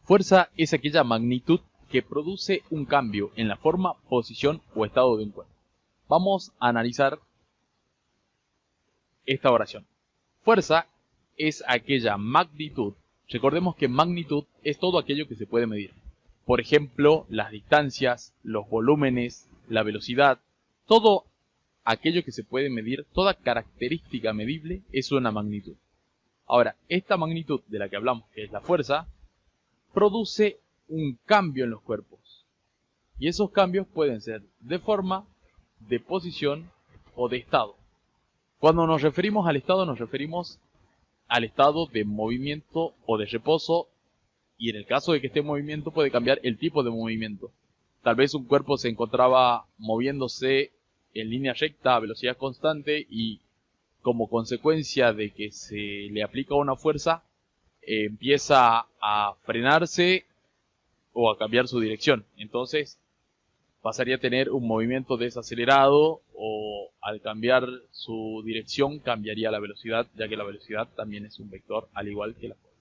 Fuerza es aquella magnitud que produce un cambio en la forma, posición o estado de un cuerpo. Vamos a analizar esta oración. Fuerza es aquella magnitud. Recordemos que magnitud es todo aquello que se puede medir. Por ejemplo, las distancias, los volúmenes, la velocidad, todo aquello que se puede medir, toda característica medible es una magnitud. Ahora, esta magnitud de la que hablamos, que es la fuerza, produce un cambio en los cuerpos. Y esos cambios pueden ser de forma, de posición o de estado. Cuando nos referimos al estado, nos referimos al estado de movimiento o de reposo, y en el caso de que esté en movimiento puede cambiar el tipo de movimiento. Tal vez un cuerpo se encontraba moviéndose en línea recta a velocidad constante y como consecuencia de que se le aplica una fuerza, empieza a frenarse o a cambiar su dirección. Entonces pasaría a tener un movimiento desacelerado o al cambiar su dirección cambiaría la velocidad, ya que la velocidad también es un vector al igual que la fuerza.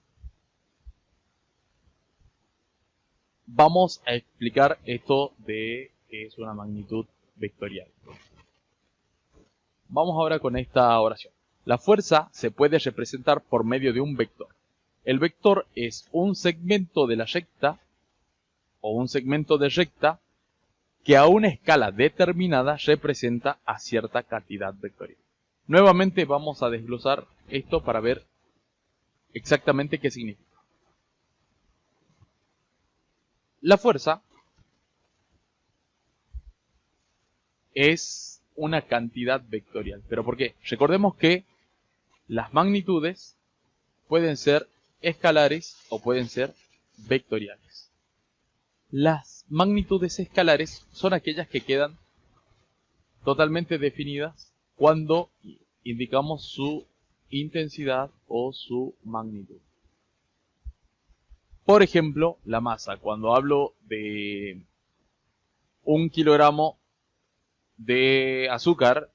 Vamos a explicar esto de que es una magnitud vectorial. Vamos ahora con esta oración. La fuerza se puede representar por medio de un vector. El vector es un segmento de la recta o un segmento de recta que a una escala determinada representa a cierta cantidad vectorial. Nuevamente vamos a desglosar esto para ver exactamente qué significa. La fuerza es una cantidad vectorial. ¿Pero por qué? Recordemos que las magnitudes pueden ser escalares o pueden ser vectoriales. Las magnitudes escalares son aquellas que quedan totalmente definidas cuando indicamos su intensidad o su magnitud. Por ejemplo, la masa. Cuando hablo de 1 kilogramo de azúcar,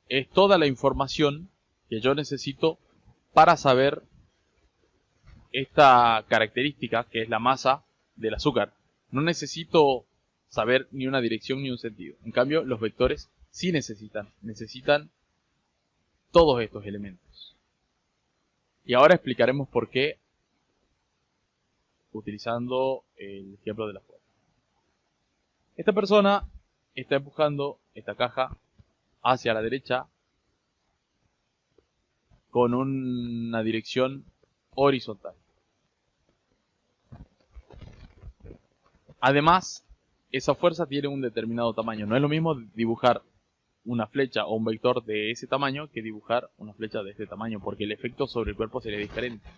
es toda la información que yo necesito para saber esta característica que es la masa del azúcar. No necesito saber ni una dirección ni un sentido. En cambio, los vectores sí necesitan todos estos elementos. Y ahora explicaremos por qué utilizando el ejemplo de la fuerza. Esta persona está empujando esta caja hacia la derecha con una dirección horizontal. Además, esa fuerza tiene un determinado tamaño. No es lo mismo dibujar una flecha o un vector de ese tamaño que dibujar una flecha de este tamaño, porque el efecto sobre el cuerpo sería diferente.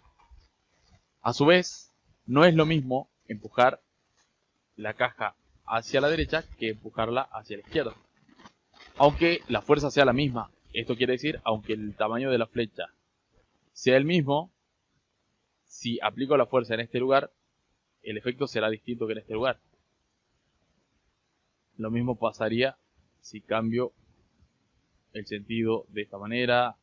A su vez, no es lo mismo empujar la caja hacia la derecha que empujarla hacia la izquierda. Aunque la fuerza sea la misma, esto quiere decir, aunque el tamaño de la flecha sea el mismo, si aplico la fuerza en este lugar, el efecto será distinto que en este lugar. Lo mismo pasaría si cambio el sentido de esta manera,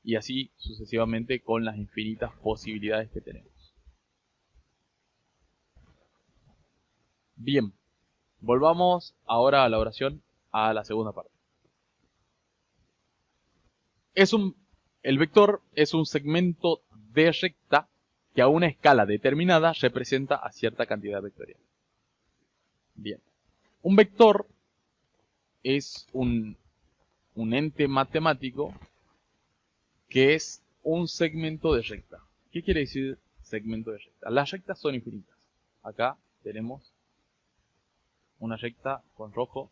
y así sucesivamente con las infinitas posibilidades que tenemos. Bien, volvamos ahora a la oración, a la segunda parte. El vector es un segmento de recta que a una escala determinada representa a cierta cantidad vectorial. Bien, un vector es un ente matemático que es un segmento de recta. ¿Qué quiere decir segmento de recta? Las rectas son infinitas. Acá tenemos una recta con rojo,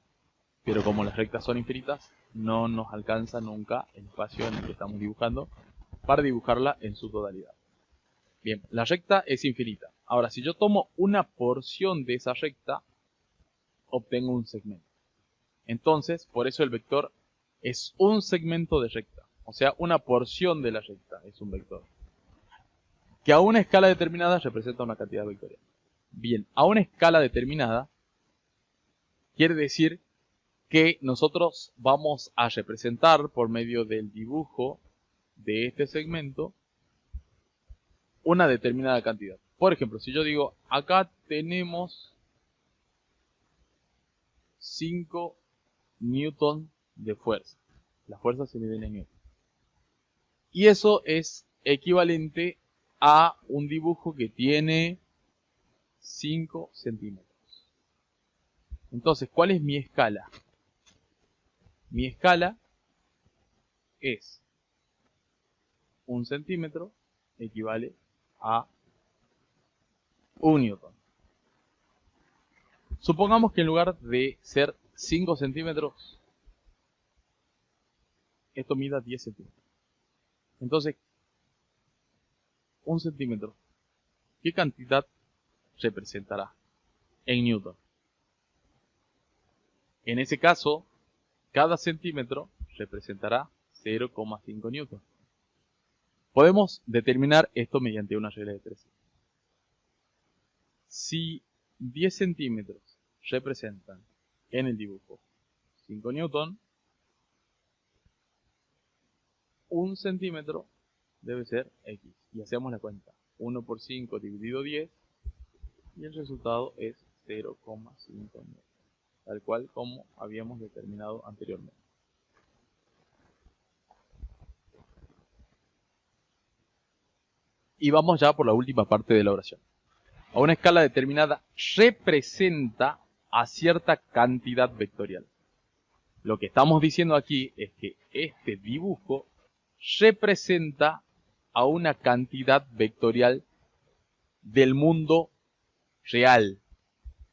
pero como las rectas son infinitas, no nos alcanza nunca el espacio en el que estamos dibujando para dibujarla en su totalidad. Bien, la recta es infinita. Ahora, si yo tomo una porción de esa recta, obtengo un segmento. Entonces, por eso el vector es un segmento de recta. O sea, una porción de la recta es un vector. Que a una escala determinada representa una cantidad vectorial. Bien, a una escala determinada quiere decir que nosotros vamos a representar por medio del dibujo de este segmento una determinada cantidad. Por ejemplo, si yo digo, acá tenemos 5 newton de fuerza. La fuerza se mide en newton. Y eso es equivalente a un dibujo que tiene 5 centímetros. Entonces, ¿cuál es mi escala? Mi escala es 1 centímetro equivale a 1 newton. Supongamos que en lugar de ser 5 centímetros, esto mida 10 centímetros. Entonces, 1 centímetro, ¿qué cantidad representará en newton? En ese caso, cada centímetro representará 0,5 newton. Podemos determinar esto mediante una regla de 3. Si 10 centímetros representan en el dibujo 5 newton, 1 centímetro debe ser X. Y hacemos la cuenta. 1 por 5 dividido 10 y el resultado es 0,5 newton. Tal cual como habíamos determinado anteriormente. Y vamos ya por la última parte de la oración. A una escala determinada representa a cierta cantidad vectorial. Lo que estamos diciendo aquí es que este dibujo representa a una cantidad vectorial del mundo real.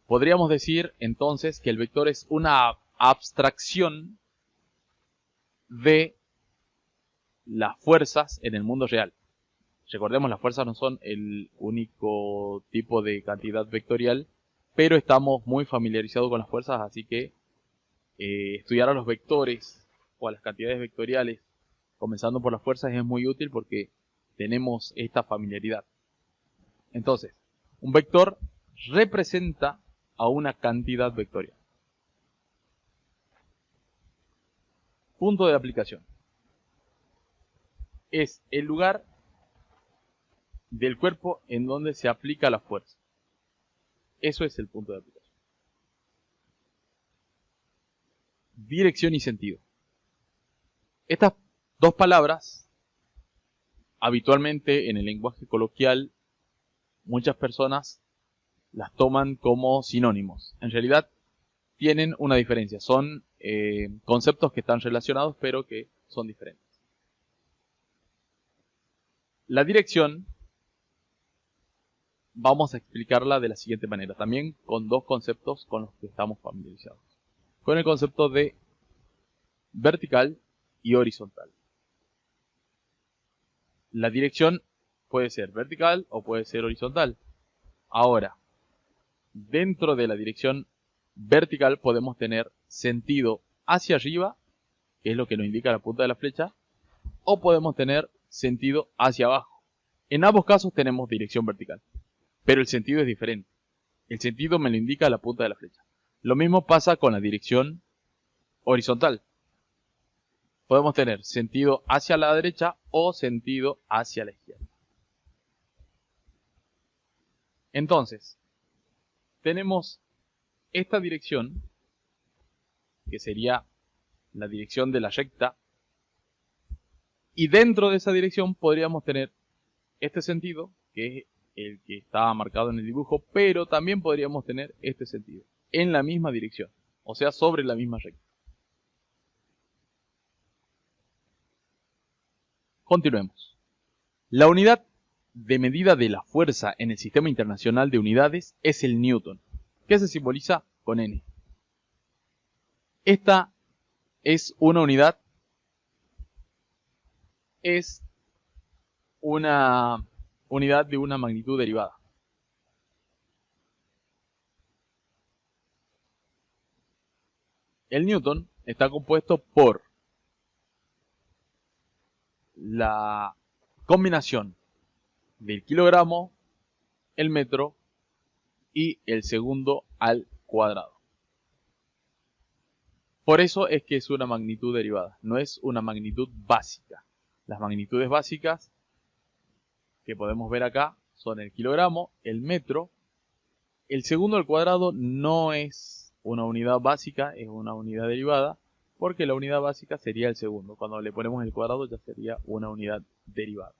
Podríamos decir entonces que el vector es una abstracción de las fuerzas en el mundo real. Recordemos, las fuerzas no son el único tipo de cantidad vectorial, pero estamos muy familiarizados con las fuerzas, así que estudiar a los vectores o a las cantidades vectoriales, comenzando por las fuerzas, es muy útil porque tenemos esta familiaridad. Entonces, un vector representa a una cantidad vectorial. Punto de aplicación. Es el lugar del cuerpo en donde se aplica la fuerza. Eso es el punto de aplicación. Dirección y sentido. Estas dos palabras, habitualmente en el lenguaje coloquial, muchas personas las toman como sinónimos. En realidad tienen una diferencia. Son conceptos que están relacionados, pero que son diferentes. La dirección vamos a explicarla de la siguiente manera, también con dos conceptos con los que estamos familiarizados. Con el concepto de vertical y horizontal. La dirección puede ser vertical o puede ser horizontal. Ahora, dentro de la dirección vertical podemos tener sentido hacia arriba, que es lo que nos indica la punta de la flecha, o podemos tener sentido hacia abajo. En ambos casos tenemos dirección vertical, pero el sentido es diferente. El sentido me lo indica la punta de la flecha. Lo mismo pasa con la dirección horizontal. Podemos tener sentido hacia la derecha o sentido hacia la izquierda. Entonces, tenemos esta dirección, que sería la dirección de la recta, y dentro de esa dirección podríamos tener este sentido, que es el que estaba marcado en el dibujo, pero también podríamos tener este sentido, en la misma dirección, o sea, sobre la misma recta. Continuemos. La unidad de medida de la fuerza en el Sistema Internacional de Unidades es el newton, que se simboliza con N. Esta es una unidad, es una unidad de una magnitud derivada. El newton está compuesto por la combinación del kilogramo, el metro y el segundo al cuadrado. Por eso es que es una magnitud derivada, no es una magnitud básica. Las magnitudes básicas que podemos ver acá son el kilogramo, el metro. El segundo al cuadrado no es una unidad básica, es una unidad derivada, porque la unidad básica sería el segundo. Cuando le ponemos el cuadrado ya sería una unidad derivada.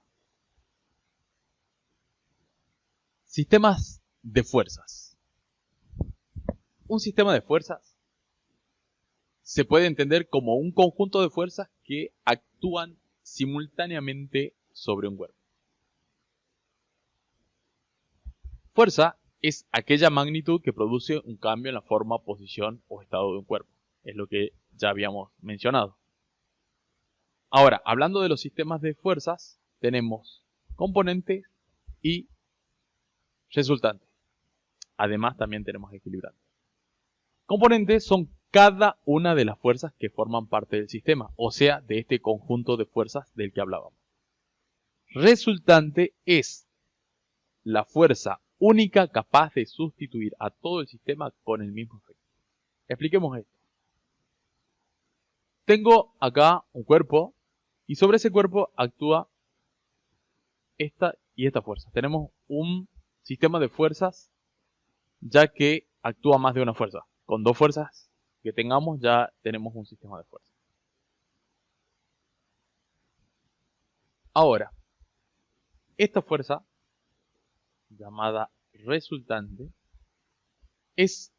Sistemas de fuerzas. Un sistema de fuerzas se puede entender como un conjunto de fuerzas que actúan simultáneamente sobre un cuerpo. Fuerza es aquella magnitud que produce un cambio en la forma, posición o estado de un cuerpo. Es lo que ya habíamos mencionado. Ahora, hablando de los sistemas de fuerzas, tenemos componentes y resultantes. Además, también tenemos equilibrantes. Componentes son cada una de las fuerzas que forman parte del sistema, o sea, de este conjunto de fuerzas del que hablábamos. Resultante es la fuerza única capaz de sustituir a todo el sistema con el mismo efecto. Expliquemos esto. Tengo acá un cuerpo y sobre ese cuerpo actúa esta y esta fuerza. Tenemos un sistema de fuerzas ya que actúa más de una fuerza. Con dos fuerzas que tengamos ya tenemos un sistema de fuerzas. Ahora, esta fuerza llamada resultante es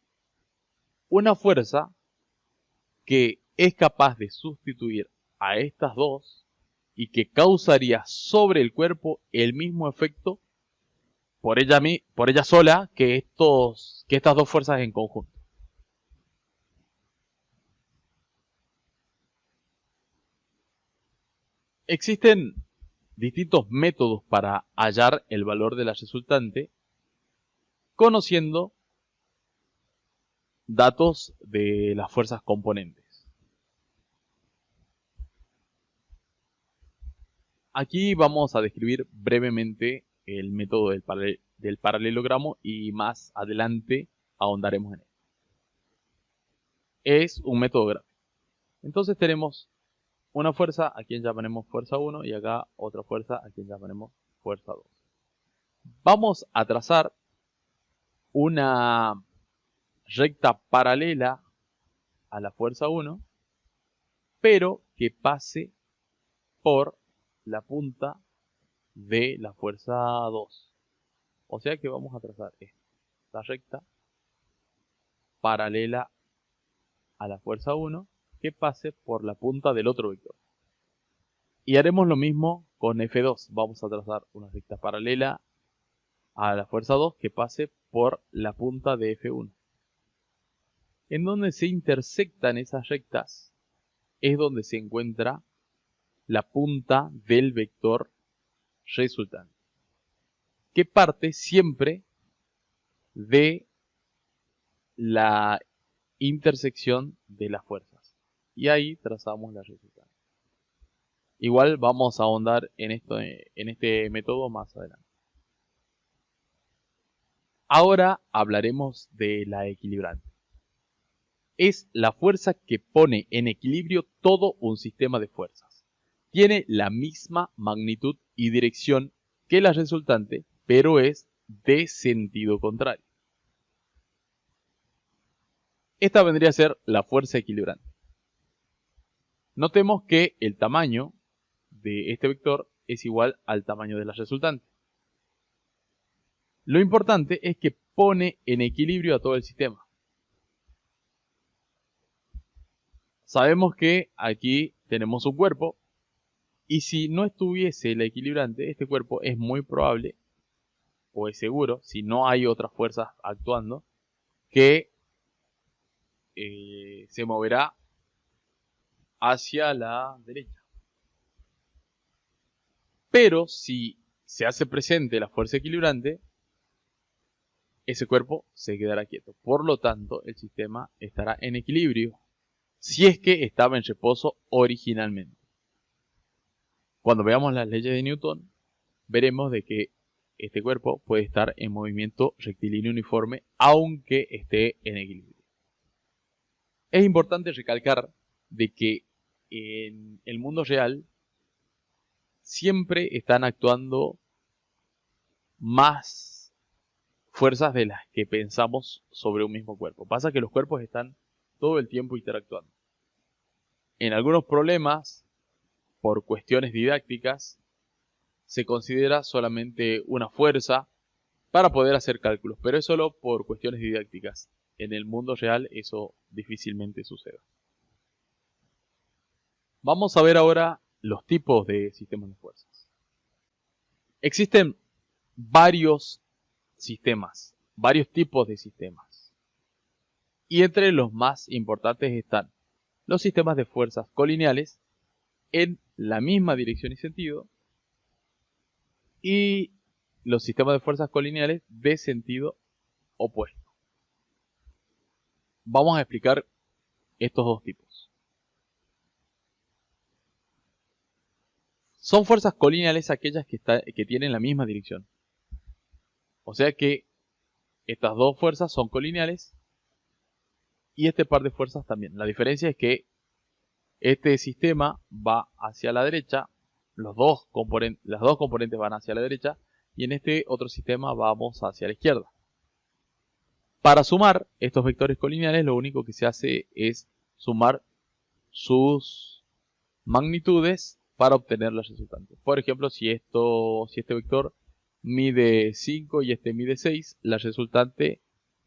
una fuerza que es capaz de sustituir a estas dos y que causaría sobre el cuerpo el mismo efecto por ella sola que estas dos fuerzas en conjunto. Existen distintos métodos para hallar el valor de la resultante conociendo datos de las fuerzas componentes. Aquí vamos a describir brevemente el método del paralelogramo y más adelante ahondaremos en él. Es un método gráfico. Entonces tenemos una fuerza a quien llamaremos fuerza 1 y acá otra fuerza a quien llamaremos fuerza 2. Vamos a trazar una recta paralela a la fuerza 1, pero que pase por la punta de la fuerza 2. O sea que vamos a trazar esta recta paralela a la fuerza 1 que pase por la punta del otro vector. Y haremos lo mismo con F2. Vamos a trazar una recta paralela a la fuerza 2 que pase por la punta de F1. En donde se intersectan esas rectas es donde se encuentra la punta del vector resultante, que parte siempre de la intersección de las fuerzas. Y ahí trazamos la resultante. Igual vamos a ahondar en este método más adelante. Ahora hablaremos de la equilibrante. Es la fuerza que pone en equilibrio todo un sistema de fuerzas. Tiene la misma magnitud y dirección que la resultante, pero es de sentido contrario. Esta vendría a ser la fuerza equilibrante. Notemos que el tamaño de este vector es igual al tamaño de la resultante. Lo importante es que pone en equilibrio a todo el sistema. Sabemos que aquí tenemos un cuerpo y si no estuviese el equilibrante, este cuerpo es muy probable, o es seguro, si no hay otras fuerzas actuando, que se moverá hacia la derecha. Pero si se hace presente la fuerza equilibrante, ese cuerpo se quedará quieto. Por lo tanto, el sistema estará en equilibrio si es que estaba en reposo originalmente. Cuando veamos las leyes de Newton, veremos de que este cuerpo puede estar en movimiento rectilíneo uniforme aunque esté en equilibrio. Es importante recalcar de que en el mundo real siempre están actuando más fuerzas de las que pensamos sobre un mismo cuerpo. Pasa que los cuerpos están todo el tiempo interactuando. En algunos problemas, por cuestiones didácticas, se considera solamente una fuerza para poder hacer cálculos, pero es solo por cuestiones didácticas. En el mundo real eso difícilmente sucede. Vamos a ver ahora los tipos de sistemas de fuerzas. Existen varios sistemas, varios tipos de sistemas. Y entre los más importantes están los sistemas de fuerzas colineales en la misma dirección y sentido y los sistemas de fuerzas colineales de sentido opuesto. Vamos a explicar estos dos tipos. Son fuerzas colineales aquellas que tienen la misma dirección. O sea que estas dos fuerzas son colineales y este par de fuerzas también. La diferencia es que este sistema va hacia la derecha, las dos componentes van hacia la derecha y en este otro sistema vamos hacia la izquierda. Para sumar estos vectores colineales lo único que se hace es sumar sus magnitudes para obtener la resultante. Por ejemplo, si este vector mide 5 y este mide 6, la resultante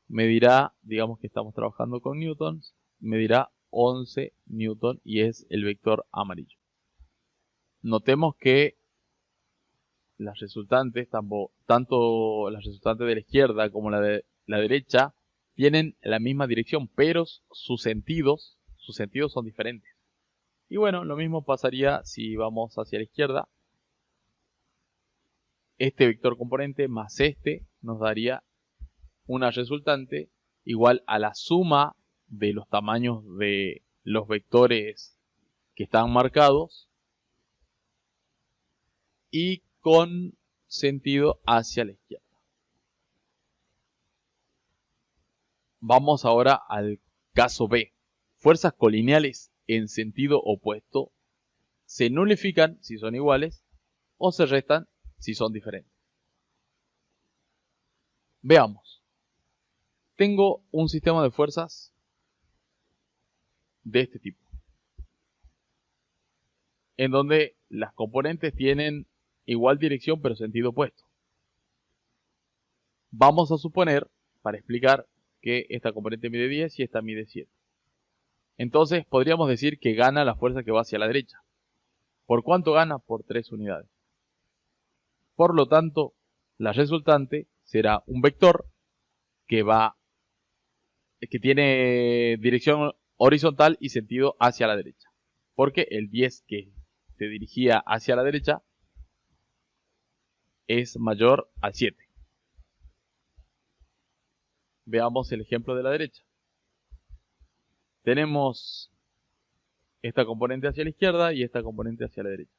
medirá, digamos que estamos trabajando con newtons, medirá 11 newton y es el vector amarillo. Notemos que las resultantes, tanto las resultantes de la izquierda como la de la derecha, tienen la misma dirección, pero sus sentidos son diferentes. Y bueno, lo mismo pasaría si vamos hacia la izquierda. Este vector componente más este nos daría una resultante igual a la suma de los tamaños de los vectores que están marcados y con sentido hacia la izquierda. Vamos ahora al caso B. Fuerzas colineales en sentido opuesto se nulifican si son iguales o se restan si son diferentes. Veamos. Tengo un sistema de fuerzas de este tipo, en donde las componentes tienen igual dirección pero sentido opuesto. Vamos a suponer, para explicar, que esta componente mide 10 y esta mide 7. Entonces podríamos decir que gana la fuerza que va hacia la derecha. ¿Por cuánto gana? Por 3 unidades. Por lo tanto, la resultante será un vector que tiene dirección horizontal y sentido hacia la derecha. Porque el 10 que se dirigía hacia la derecha es mayor al 7. Veamos el ejemplo de la derecha. Tenemos esta componente hacia la izquierda y esta componente hacia la derecha.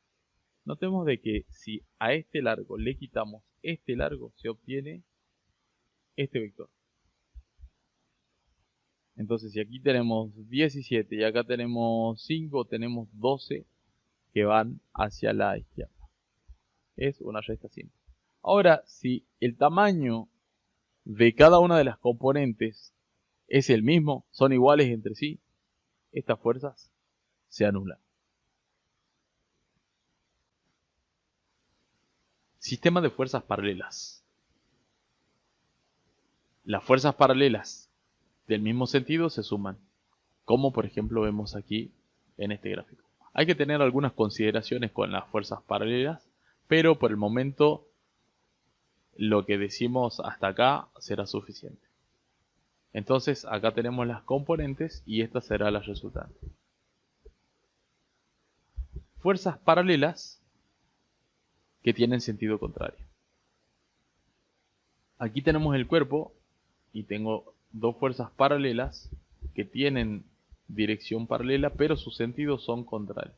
Notemos de que si a este largo le quitamos este largo, se obtiene este vector. Entonces, si aquí tenemos 17 y acá tenemos 5, tenemos 12 que van hacia la izquierda. Es una resta simple. Ahora, si el tamaño de cada una de las componentes es el mismo, son iguales entre sí, estas fuerzas se anulan. Sistema de fuerzas paralelas. Las fuerzas paralelas del mismo sentido se suman, como por ejemplo vemos aquí en este gráfico. Hay que tener algunas consideraciones con las fuerzas paralelas, pero por el momento lo que decimos hasta acá será suficiente. Entonces acá tenemos las componentes y esta será la resultante. Fuerzas paralelas que tienen sentido contrario. Aquí tenemos el cuerpo y tengo dos fuerzas paralelas que tienen dirección paralela, pero sus sentidos son contrarios.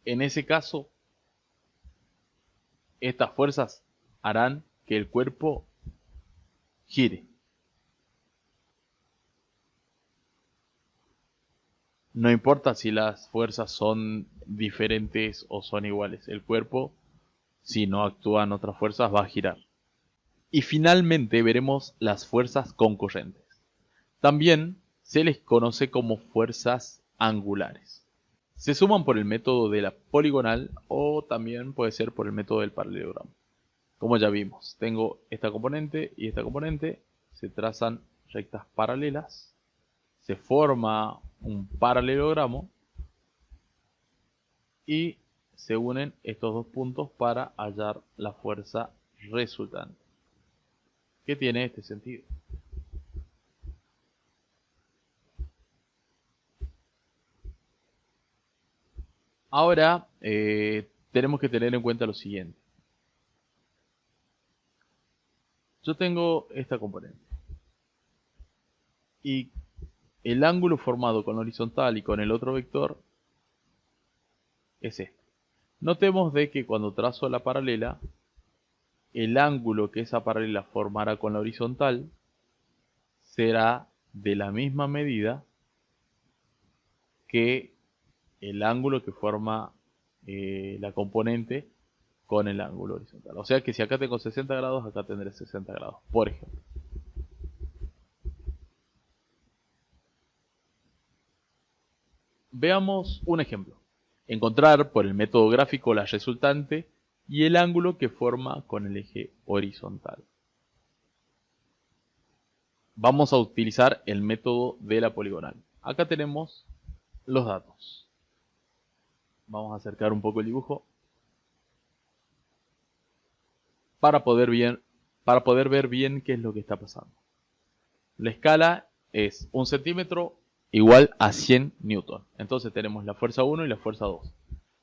En ese caso, estas fuerzas harán que el cuerpo gire. No importa si las fuerzas son diferentes o son iguales, el cuerpo Si no actúan otras fuerzas, va a girar. Y finalmente veremos las fuerzas concurrentes. También se les conoce como fuerzas angulares. Se suman por el método de la poligonal o también puede ser por el método del paralelogramo. Como ya vimos, tengo esta componente y esta componente, se trazan rectas paralelas, se forma un paralelogramo y se unen estos dos puntos para hallar la fuerza resultante, que tiene este sentido. Ahora tenemos que tener en cuenta lo siguiente. Yo tengo esta componente y el ángulo formado con la horizontal y con el otro vector es este. Notemos de que cuando trazo la paralela, el ángulo que esa paralela formará con la horizontal será de la misma medida que el ángulo que forma la componente con el ángulo horizontal. O sea que si acá tengo 60 grados, acá tendré 60 grados, por ejemplo. Veamos un ejemplo. Encontrar por el método gráfico la resultante y el ángulo que forma con el eje horizontal. Vamos a utilizar el método de la poligonal. Acá tenemos los datos. Vamos a acercar un poco el dibujo para poder ver bien qué es lo que está pasando. La escala es 1 centímetro igual a 100 newton. Entonces tenemos la fuerza 1 y la fuerza 2.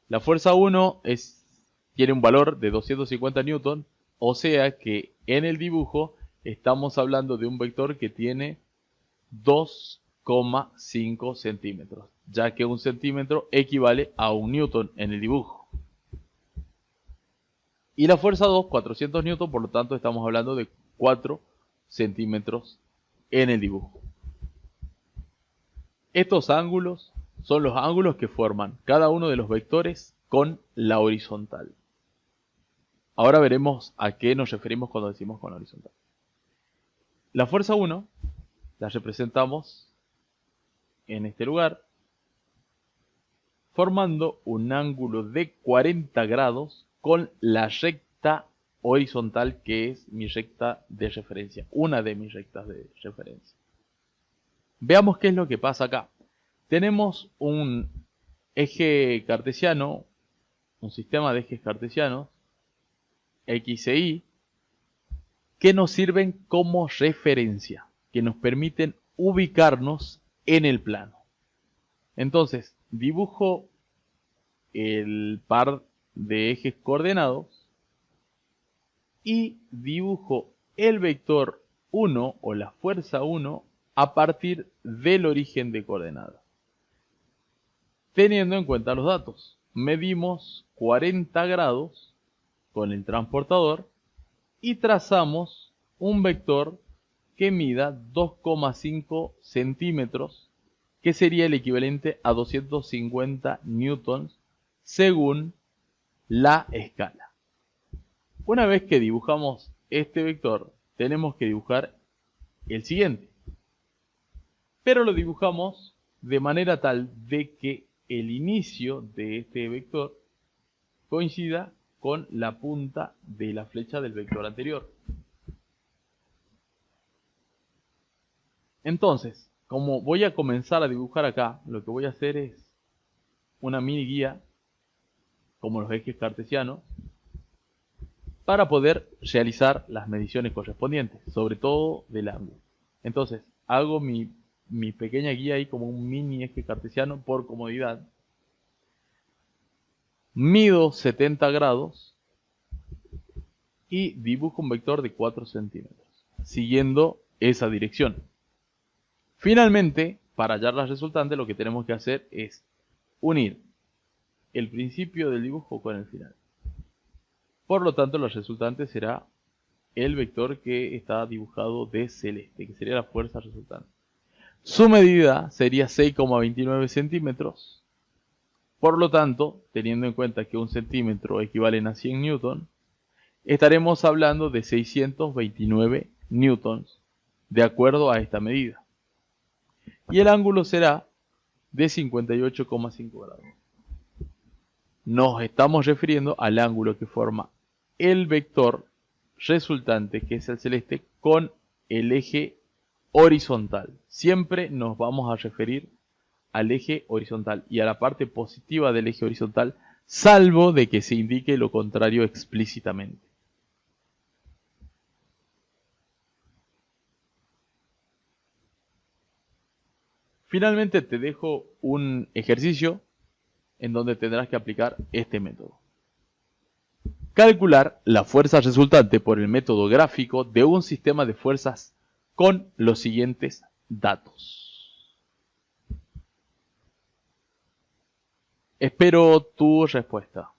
La fuerza 1 tiene un valor de 250 newton, o sea que en el dibujo estamos hablando de un vector que tiene 2,5 centímetros, ya que 1 centímetro equivale a 1 newton en el dibujo. Y la fuerza 2, 400 newton, por lo tanto estamos hablando de 4 centímetros en el dibujo. Estos ángulos son los ángulos que forman cada uno de los vectores con la horizontal. Ahora veremos a qué nos referimos cuando decimos con la horizontal. La fuerza 1 la representamos en este lugar, formando un ángulo de 40 grados con la recta horizontal, que es mi recta de referencia, una de mis rectas de referencia. Veamos qué es lo que pasa acá. Tenemos un eje cartesiano, un sistema de ejes cartesianos, X e Y, que nos sirven como referencia, que nos permiten ubicarnos en el plano. Entonces, dibujo el par de ejes coordenados y dibujo el vector 1 o la fuerza 1 a partir del origen de coordenadas. Teniendo en cuenta los datos, medimos 40 grados con el transportador y trazamos un vector que mida 2,5 centímetros, que sería el equivalente a 250 newtons según la escala. Una vez que dibujamos este vector, tenemos que dibujar el siguiente, pero lo dibujamos de manera tal de que el inicio de este vector coincida con la punta de la flecha del vector anterior. Entonces, como voy a comenzar a dibujar acá, lo que voy a hacer es una mini guía, como los ejes cartesianos, para poder realizar las mediciones correspondientes, sobre todo del ángulo. Entonces, hago mi pequeña guía ahí como un mini eje cartesiano por comodidad. Mido 70 grados y dibujo un vector de 4 centímetros, siguiendo esa dirección. Finalmente, para hallar la resultante, lo que tenemos que hacer es unir el principio del dibujo con el final. Por lo tanto, la resultante será el vector que está dibujado de celeste, que sería la fuerza resultante. Su medida sería 6,29 centímetros. Por lo tanto, teniendo en cuenta que 1 centímetro equivale a 100 newton, estaremos hablando de 629 newtons de acuerdo a esta medida. Y el ángulo será de 58,5 grados. Nos estamos refiriendo al ángulo que forma el vector resultante, que es el celeste, con el eje horizontal. Siempre nos vamos a referir al eje horizontal y a la parte positiva del eje horizontal, salvo de que se indique lo contrario explícitamente. Finalmente te dejo un ejercicio en donde tendrás que aplicar este método. Calcular la fuerza resultante por el método gráfico de un sistema de fuerzas con los siguientes datos. Espero tu respuesta.